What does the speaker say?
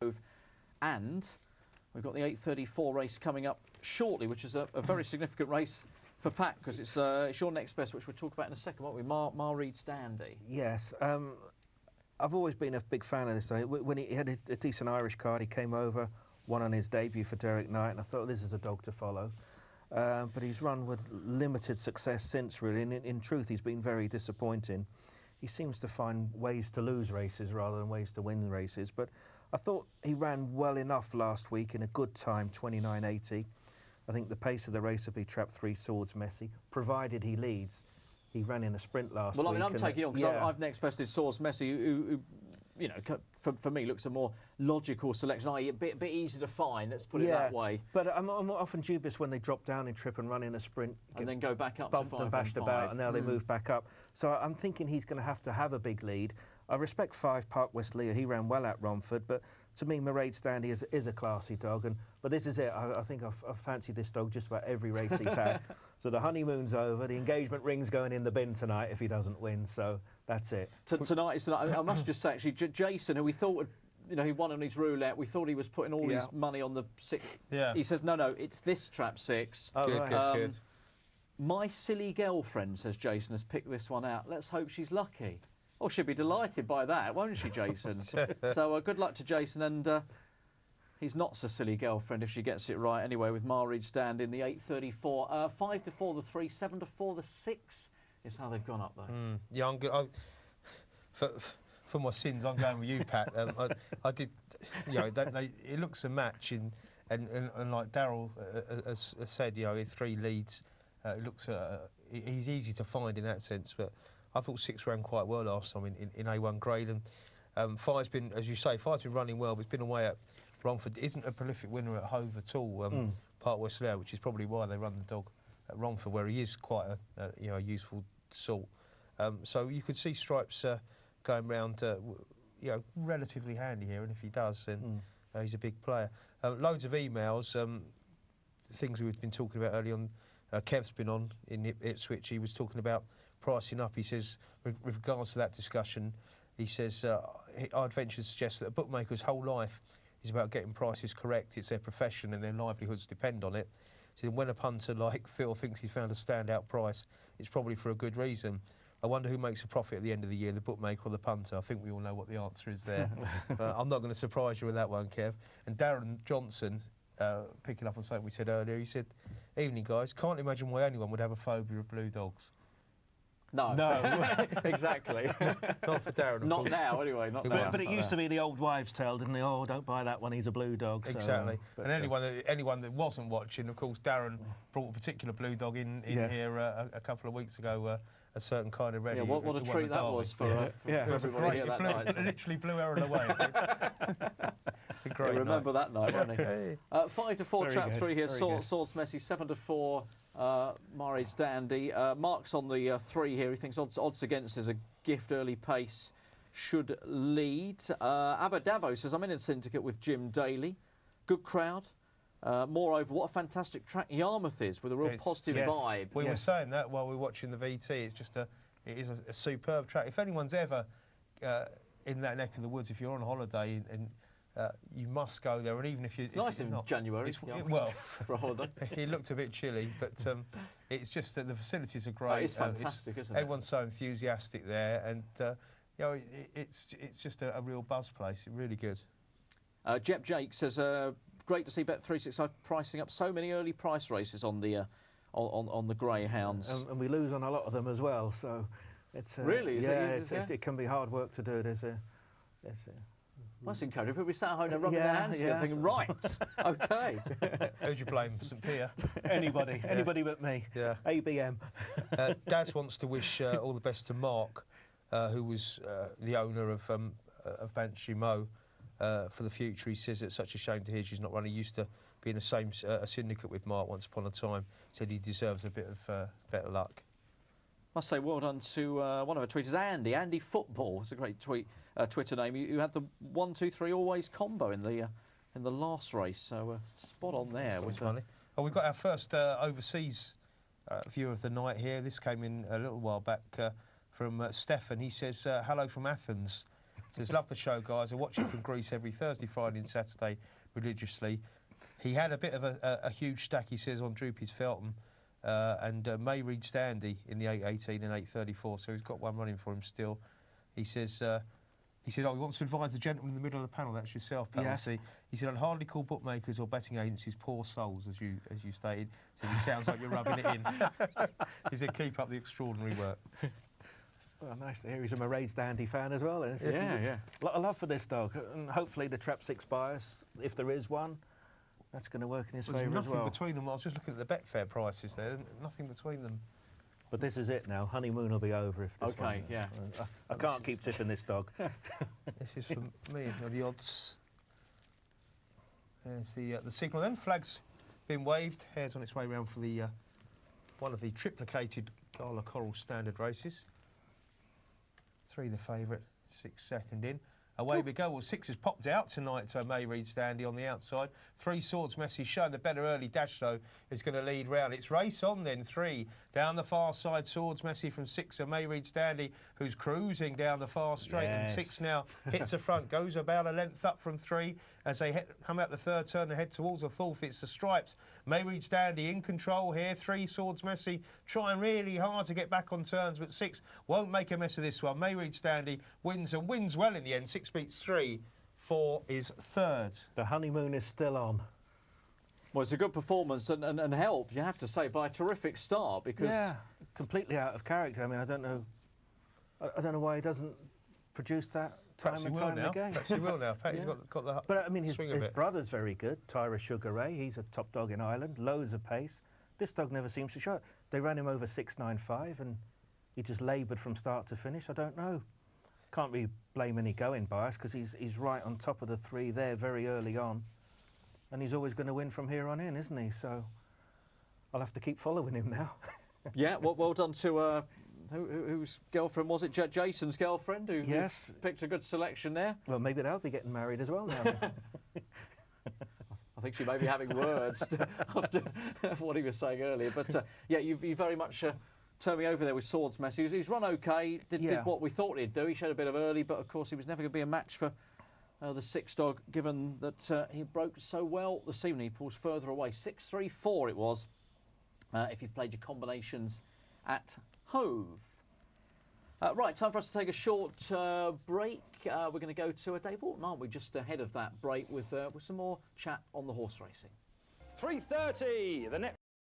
Hove, and we've got the 8:34 race coming up shortly, which is a very significant race for Pat, because it's your next best, which we'll talk about in a second, won't we? Mar Reed's Dandy. Yes. I've always been a big fan of this. When he had a decent Irish card, he came over, won on his debut for Derek Knight, and I thought this is a dog to follow. But he's run with limited success since, really, and in truth, he's been very disappointing. He seems to find ways to lose races rather than ways to win races. But I thought he ran well enough last week in a good time, 29.80. I think the pace of the race will be Trap 3 Swords Messi, provided he leads. He ran in a sprint last week. Well, I mean, I'm taking on, because I've next bested Swords Messi, who you know, for me, looks a more logical selection, i.e. a bit easy to find, let's put it that way. But I'm often dubious when they drop down in trip and run in a sprint. And then go back up bumped to 5 and bashed about, and now they move back up. So I'm thinking he's going to have a big lead. I respect 5 Park West Leah. He ran well at Romford, but to me, Mairead's Dandy is a classy dog. But this is it. I think I've fancied this dog just about every race he's had. So the honeymoon's over. The engagement ring's going in the bin tonight if he doesn't win. So that's it. Tonight is tonight. I must just say, actually, Jason, who we thought he won on his roulette. We thought he was putting all his money on the 6. Yeah. He says, no, it's this Trap 6. Oh, good. My silly girlfriend, says Jason, has picked this one out. Let's hope she's lucky. Oh, she'll be delighted by that, won't she, Jason? So good luck to Jason, and he's not so silly girlfriend if she gets it right. Anyway, with Mar Reed's Stand in the 8:34, 5 to 4 the 3, 7 to 4 the 6 is how they've gone up though. Yeah, I'm good. For my sins, I'm going with you, Pat. I did, it looks a match, and like Darryl has said, in 3 leads, it looks he's easy to find in that sense, but. I thought 6 ran quite well last time in A1 grade, and 5's been, as you say, 5's been running well, but it's been away at Romford. Isn't a prolific winner at Hove at all, Park West Leah, which is probably why they run the dog at Romford, where he is quite a useful sort. So you could see Stripes going round, relatively handy here, and if he does, then he's a big player. Loads of emails, things we've been talking about early on. Kev's been on in Ipswich. He was talking about pricing up. He says, with regards to that discussion, he says, I'd venture to suggest that a bookmaker's whole life is about getting prices correct. It's their profession and their livelihoods depend on it. So when a punter like Phil thinks he's found a standout price, it's probably for a good reason. I wonder who makes a profit at the end of the year, the bookmaker or the punter. I think we all know what the answer is there. I'm not going to surprise you with that one, Kev. And Darren Johnson, picking up on something we said earlier, he said, evening guys, can't imagine why anyone would have a phobia of blue dogs. No, exactly. Not for Darren, of not course. Now, anyway. Not now. But it used to be the old wives' tale, didn't they? Oh, don't buy that one. He's a blue dog. Exactly. So, and anyone that wasn't watching, of course, Darren brought a particular blue dog in here a couple of weeks ago. A certain kind of red. Yeah, what a treat that was for everybody here that night. It literally blew Aaron away. Great remember that night, won't he? 5 to 4 Trap 3 here. Swords Messi. 7 to 4. Murray's Dandy. Mark's on the 3 here. He thinks odds against is a gift. Early pace should lead. Abba Dabo says, I'm in a syndicate with Jim Daly. Good crowd. Moreover, what a fantastic track Yarmouth is, with a real positive vibe. We were saying that while we were watching the VT. It's just it is a superb track. If anyone's ever in that neck of the woods, if you're on holiday and you must go there, and even if you... It's nice in January. Well, for a holiday. It looked a bit chilly, but it's just that the facilities are great. It's fantastic, isn't it? Everyone's so enthusiastic there, and it's just a real buzz place. It's really good. Jep Jake says, great to see Bet365 pricing up so many early price races on the greyhounds. And we lose on a lot of them as well, so it's really it can be hard work to do it. That's encouraging. People sat at home and rubbing their hands together thinking, right, OK. Who'd you blame? St Pierre? Anybody but me. Yeah. ABM. Daz wants to wish all the best to Mark, who was the owner of Banshee Mo. For the future, he says it's such a shame to hear she's not running. He used to be in the same syndicate with Mark once upon a time. Said he deserves a bit of better luck. Must say well done to one of our tweeters, Andy Football. It's a great Twitter name. You had the 1, 2, 3 always combo in the last race, so spot on there. With funny. Oh, we've got our first overseas view of the night here. This came in a little while back from Stefan. He says, hello from Athens. Says, love the show, guys. I watch it from Greece every Thursday, Friday and Saturday religiously. He had a bit of a huge stack, he says, on Droopy's Felton and May Reed Standy in the 8.18 and 8.34, so he's got one running for him still. He says, oh, he wants to advise the gentleman in the middle of the panel, that's yourself, Pat. Yes. He said, I'd hardly call bookmakers or betting agencies poor souls, as you stated. He said, it sounds like you're rubbing it in. He said, keep up the extraordinary work. Well, nice to hear he's a Mairead Standy fan as well. Yeah. A lot of love for this dog, and hopefully the Trap 6 bias, if there is one, that's going to work in his favour as well. Nothing between them. I was just looking at the Betfair prices there. Nothing between them. But this is it now. Honeymoon will be over if this one. Yeah. I can't keep tipping this dog. This is from me, isn't it? The odds. There's the signal then. Flag's been waved. Hare's on its way round for the one of the triplicated Gala Coral Standard races. 3 the favourite, 6 second in. Away we go. Well, 6 has popped out tonight to May Reed Standy on the outside. 3 Swords Messi showing the better early dash, though, is going to lead round. It's race on then. 3 down the far side. Swords Messi from 6 and May Reed Standy, who's cruising down the far straight. Yes. And 6 now hits the front, goes about a length up from 3 as they come out the third turn and head towards the fourth. It's the Stripes. May Reed Standy in control here. 3 Swords Messi trying really hard to get back on turns, but 6 won't make a mess of this one. May Reed Standy wins and wins well in the end. 6 beats 3. 4 is third. The honeymoon is still on. Well, it's a good performance and help, you have to say, by a terrific start because... Yeah, completely out of character. I mean, I don't know why he doesn't produce that time and time again. Perhaps he will now. He's got the But I mean, his swing of it. brother's very good. Tyra Sugar Ray, he's a top dog in Ireland, loads of pace. This dog never seems to show it. They ran him over 6.95 and he just laboured from start to finish. I don't know. Can't really blame any going bias because he's right on top of the 3 there very early on. And he's always going to win from here on in, isn't he? So I'll have to keep following him now. Yeah, well done to whose girlfriend was it? Jason's girlfriend, who picked a good selection there. Well, maybe they'll be getting married as well now. I think she may be having words after what he was saying earlier. But yeah, you very much turned me over there with Swords Messi. He's run okay, did what we thought he'd do. He showed a bit of early, but of course he was never going to be a match for the 6 dog, given that he broke so well this evening. He pulls further away. 6-3-4 it was, if you've played your combinations at Hove. Right, time for us to take a short break. We're going to go to Dave Walton, aren't we? Just ahead of that break with some more chat on the horse racing. 3:30, the net